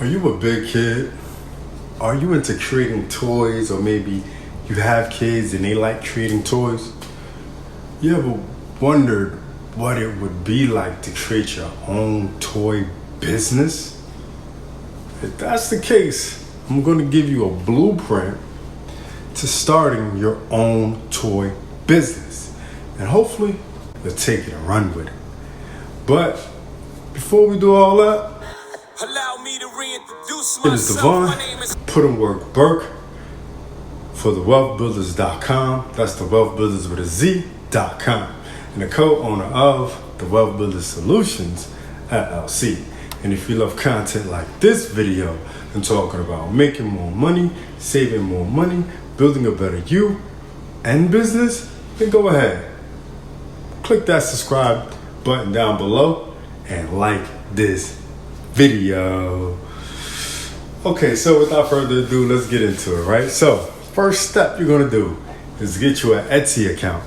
Are you a big kid? Are you into creating toys, or maybe you have kids and they like creating toys? You ever wondered what it would be like to create your own toy business? If that's the case, I'm going to give you a blueprint to starting your own toy business. And hopefully you'll take it and run with it. But before we do all that, allow me to reintroduce it is myself. Devon, Put in Work Burke for thewealthbuilders.com. That's the Wealth Builders with a Z.com. And the co-owner of the Wealth Builders Solutions, LLC. And if you love content like this video, I'm talking about making more money, saving more money, building a better you and business, then go ahead. Click that subscribe button down below and like this video. Okay, so without further ado, let's get into it, right? So, first step you're gonna do is get you an Etsy account.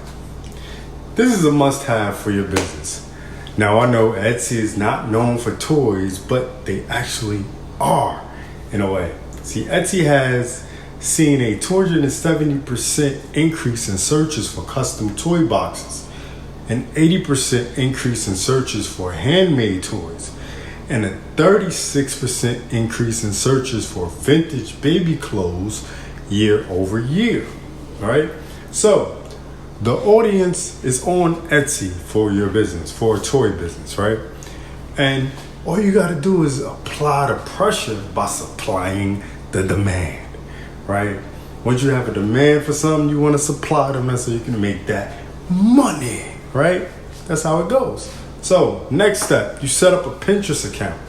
This is a must-have for your business. Now, I know Etsy is not known for toys, but they actually are in a way. See, Etsy has seen a 270% increase in searches for custom toy boxes, an 80% increase in searches for handmade toys, and a 36% increase in searches for vintage baby clothes year over year. All right? So, the audience is on Etsy for your business, for a toy business, right? And all you got to do is apply the pressure by supplying the demand, right? Once you have a demand for something, you want to supply them so you can make that money, right? That's how it goes. So, next step, you set up a Pinterest account.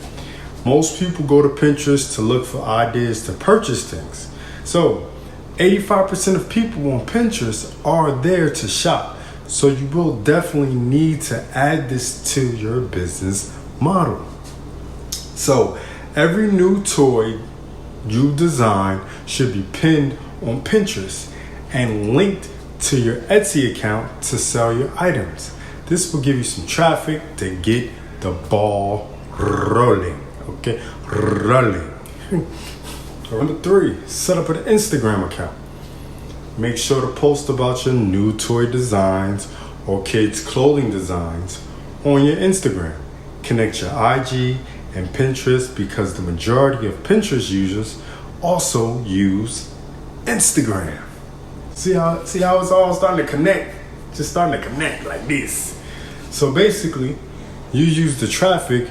Most people go to Pinterest to look for ideas to purchase things. So, 85% of people on Pinterest are there to shop. So you will definitely need to add this to your business model. So every new toy you design should be pinned on Pinterest and linked to your Etsy account to sell your items. This will give you some traffic to get the ball rolling. Okay, rolling. Number 3, set up an Instagram account. Make sure to post about your new toy designs or kids' clothing designs on your Instagram. Connect your IG and Pinterest because the majority of Pinterest users also use Instagram. See how it's all starting to connect? Just starting to connect like this. So basically, you use the traffic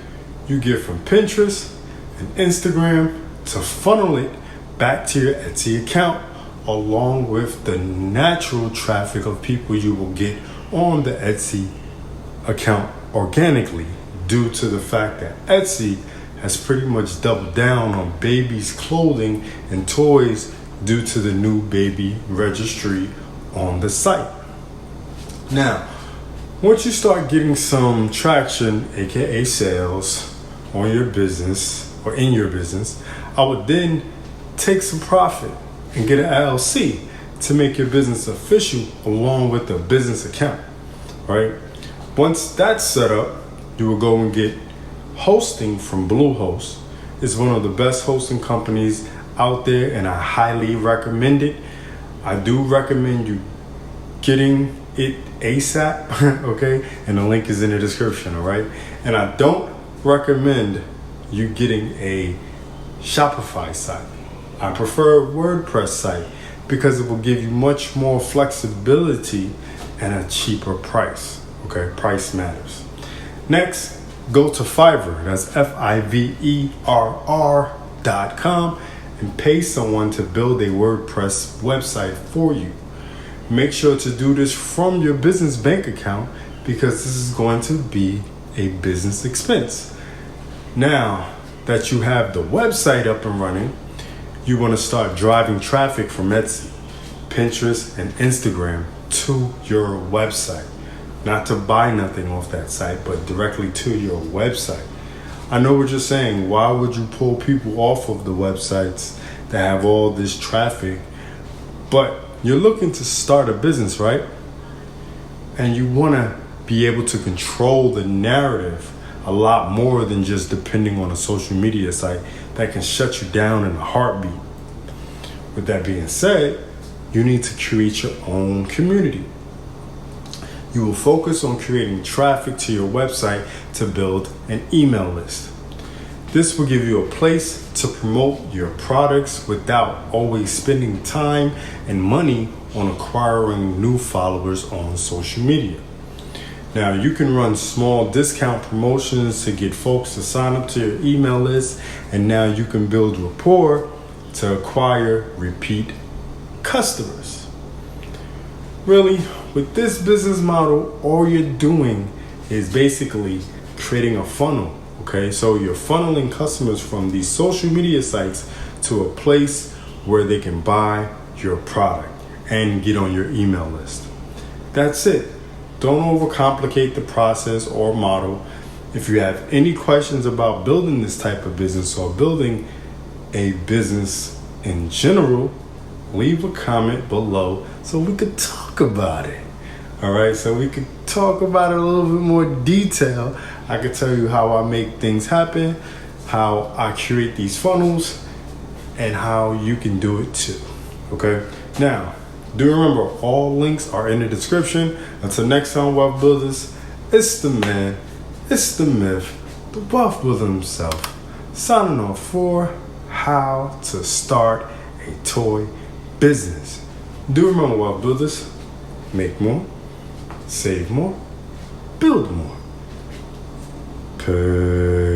you get from Pinterest and Instagram to funnel it back to your Etsy account, along with the natural traffic of people you will get on the Etsy account organically, due to the fact that Etsy has pretty much doubled down on babies' clothing and toys due to the new baby registry on the site. Now, once you start getting some traction, aka sales, on your business or in your business, I would then take some profit and get an LLC to make your business official along with the business account, right? Once that's set up, you will go and get hosting from Bluehost. It's one of the best hosting companies out there, and I highly recommend it. I do recommend you getting it ASAP, okay? And the link is in the description, all right? And I don't recommend you getting a Shopify site. I prefer a WordPress site because it will give you much more flexibility and a cheaper price. Okay, price matters. Next, go to Fiverr. That's Fiverr.com and pay someone to build a WordPress website for you. Make sure to do this from your business bank account because this is going to be a business expense. Now that you have the website up and running, you want to start driving traffic from Etsy, Pinterest, and Instagram to your website. Not to buy nothing off that site, but directly to your website. I know what you're saying. Why would you pull people off of the websites that have all this traffic? But you're looking to start a business, right? And you want to be able to control the narrative a lot more than just depending on a social media site that can shut you down in a heartbeat. With that being said, you need to create your own community. You will focus on creating traffic to your website to build an email list. This will give you a place to promote your products without always spending time and money on acquiring new followers on social media. Now, you can run small discount promotions to get folks to sign up to your email list, and now you can build rapport to acquire repeat customers. Really, with this business model, all you're doing is basically creating a funnel. Okay, so you're funneling customers from these social media sites to a place where they can buy your product and get on your email list. That's it. Don't overcomplicate the process or model. If you have any questions about building this type of business or building a business in general, leave a comment below so we could talk about it. All right, so we could talk about it a little bit more detail. I could tell you how I make things happen, how I create these funnels, and how you can do it too. Okay, now do remember, all links are in the description. Until next time, wealth builders, it's the man, it's the myth, the wealth builder himself, signing off for how to start a toy business. Do remember, wealth builders, make more, save more, build more. Peace.